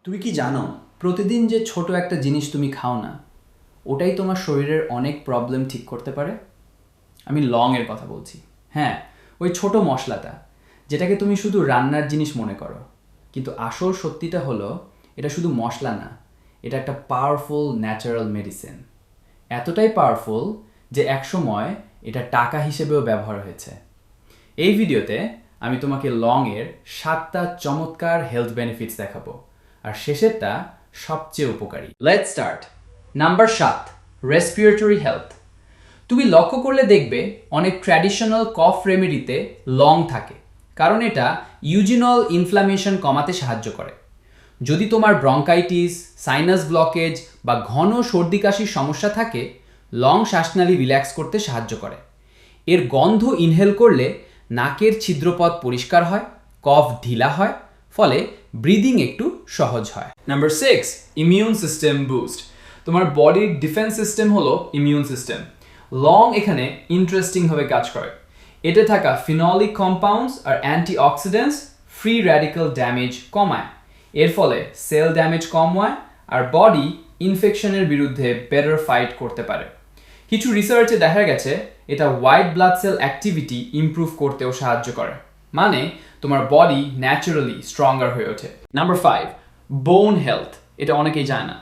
তুমি কি জানো প্রতিদিন যে ছোট একটা জিনিস তুমি খাও না ওটাই তোমার শরীরের অনেক প্রবলেম ঠিক করতে পারে? আমি লং এর কথা বলছি। হ্যাঁ, ওই ছোট মশলাটা যেটাকে তুমি শুধু রান্নার জিনিস মনে করো, কিন্তু আসল সত্যিটা হলো এটা শুধু মশলা না, এটা একটা পাওয়ারফুল ন্যাচারাল মেডিসিন। এতটাই পাওয়ারফুল যে একসময় এটা টাকা হিসেবেও ব্যবহার হয়েছে। এই ভিডিওতে আমি তোমাকে লং এর 7টা চমৎকার হেলথ বেনিফিটস দেখাবো, আর শেষেরটা সবচেয়ে উপকারী। Let's start. Number 7, respiratory health. তুমি লক্ষ্য করলে দেখবে অনেক ট্র্যাডিশনাল কফ রেমেডিতে লং থাকে, কারণ এটা ইউজিনল ইনফ্লামেশন কমাতে সাহায্য করে। যদি তোমার ব্রঙ্কাইটিস, সাইনাস ব্লকেজ বা ঘন সর্দি কাশির সমস্যা থাকে, লং শ্বাসনালী রিল্যাক্স করতে সাহায্য করে। এর গন্ধ ইনহেল করলে নাকের ছিদ্রপথ পরিষ্কার হয়, কফ ঢিলা হয়, ফলে ব্রিদিং একটু সহজ হয়। Number 6, immune system boost. তোমার বডির ডিফেন্স সিস্টেম হলো ইমিউন সিস্টেম। লং এখানে ইন্টারেস্টিংভাবে কাজ করে। এতে থাকা ফিনলিক কম্পাউন্ডস আর অ্যান্টিঅক্সিডেন্টস ফ্রি র্যাডিক্যাল ড্যামেজ কমায়। এর ফলে সেল ড্যামেজ কম হয় আর বডি ইনফেকশনের বিরুদ্ধে বেটার ফাইট করতে পারে। কিছু রিসার্চে দেখা গেছে এটা white blood cell activity improve করতেও সাহায্য করে, মানে তোমার বডি ন্যাচারালি স্ট্রঙ্গার হয়ে ওঠে। নাম্বার 5, বোন হেলথ। এটা অনেকেই জানে না।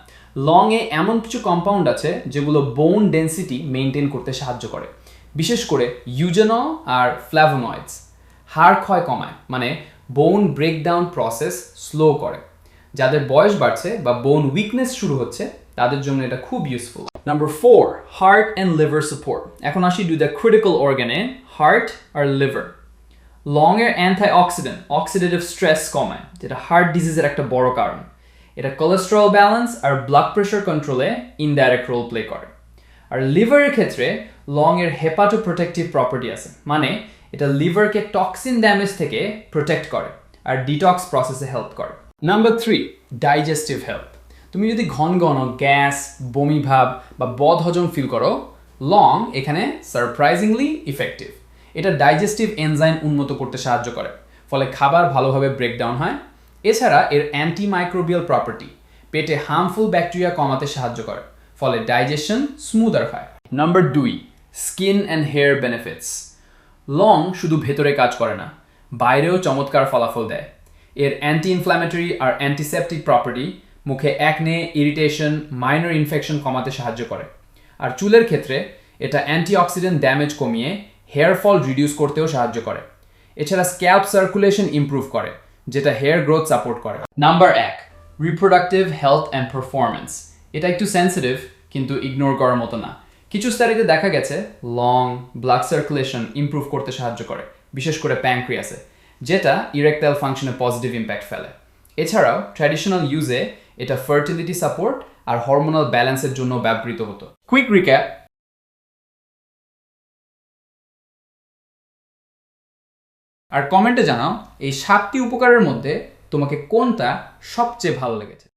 লং এ এমন কিছু কম্পাউন্ড আছে যেগুলো বোন ডেন্সিটি মেনটেন করতে সাহায্য করে, বিশেষ করে ইউজেনল আর ফ্ল্যাভোনয়েডস। হাড় ক্ষয় কমায়, মানে বোন ব্রেকডাউন প্রসেস স্লো করে। যাদের বয়স বাড়ছে বা বোন উইকনেস শুরু হচ্ছে তাদের জন্য এটা খুব useful. Number 4, heart and liver support. এখন আসি টু দ্য ক্রিটিক্যাল অর্গানে, হার্ট আর লিভার। লং এর অ্যান্টিঅক্সিডেন্ট অক্সিডেটিভ স্ট্রেস কমায়, যেটা হার্ট ডিজিজের একটা বড় কারণ। এটা কোলেস্টেরল ব্যালেন্স আর ব্লাড প্রেশার কন্ট্রোলে ইনডাইরেক্ট রোল প্লে করে। আর লিভারের ক্ষেত্রে লং এর হেপাটোপ্রোটেক্টিভ প্রপার্টি আছে, মানে এটা লিভারকে টক্সিন ড্যামেজ থেকে প্রোটেক্ট করে আর ডিটক্স প্রসেসে হেল্প করে। Number 3, digestive health. তুমি যদি ঘন ঘন গ্যাস, বমি ভাব বা বদহজম ফিল করো, লং এখানে সারপ্রাইজিংলি ইফেক্টিভ। এটা ডাইজেস্টিভ এনজাইম উন্নত করতে সাহায্য করে, ফলে খাবার ভালোভাবে ব্রেকডাউন হয়। এছাড়া এর অ্যান্টিমাইক্রোবিয়াল প্রপার্টি পেটে হার্মফুল ব্যাকটেরিয়া কমাতে সাহায্য করে, ফলে ডাইজেশন স্মুদার হয়। Number 2, skin and hair benefits. Long শুধু ভেতরে কাজ করে না, বাইরেও চমৎকার ফলাফল দেয়। এর অ্যান্টি ইনফ্ল্যামেটরি আর অ্যান্টিসেপটিক প্রপার্টি মুখে অ্যাকনে, ইরিটেশন, মাইনর ইনফেকশন কমাতে সাহায্য করে। আর চুলের ক্ষেত্রে এটা অ্যান্টিঅক্সিডেন্ট ড্যামেজ কমিয়ে হেয়ার ফল রিডিউস করতেও সাহায্য করে। এছাড়া স্ক্যাল্প সার্কুলেশন ইমপ্রুভ করে, যেটা হেয়ার গ্রোথ সাপোর্ট করে। Number 1, reproductive health and performance. এটা একটু সেন্সিটিভ, কিন্তু ইগনোর করার মতো না। কিছু স্টাডিতে দেখা গেছে লং ব্লাড সার্কুলেশন ইমপ্রুভ করতে সাহায্য করে, বিশেষ করে প্যানক্রিয়াসে, যেটা ইরেকটাইল ফাংশনে পজিটিভ ইম্প্যাক্ট ফেলে। এছাড়াও ট্র্যাডিশনাল ইউজে এটা ফার্টিলিটি সাপোর্ট আর হরমোনাল ব্যালেন্সের জন্য ব্যবহৃত হতো। Quick recap. আর কমেন্টে জানাও এই 7টি উপকারের মধ্যে তোমাকে কোনটা সবচেয়ে ভালো লেগেছে।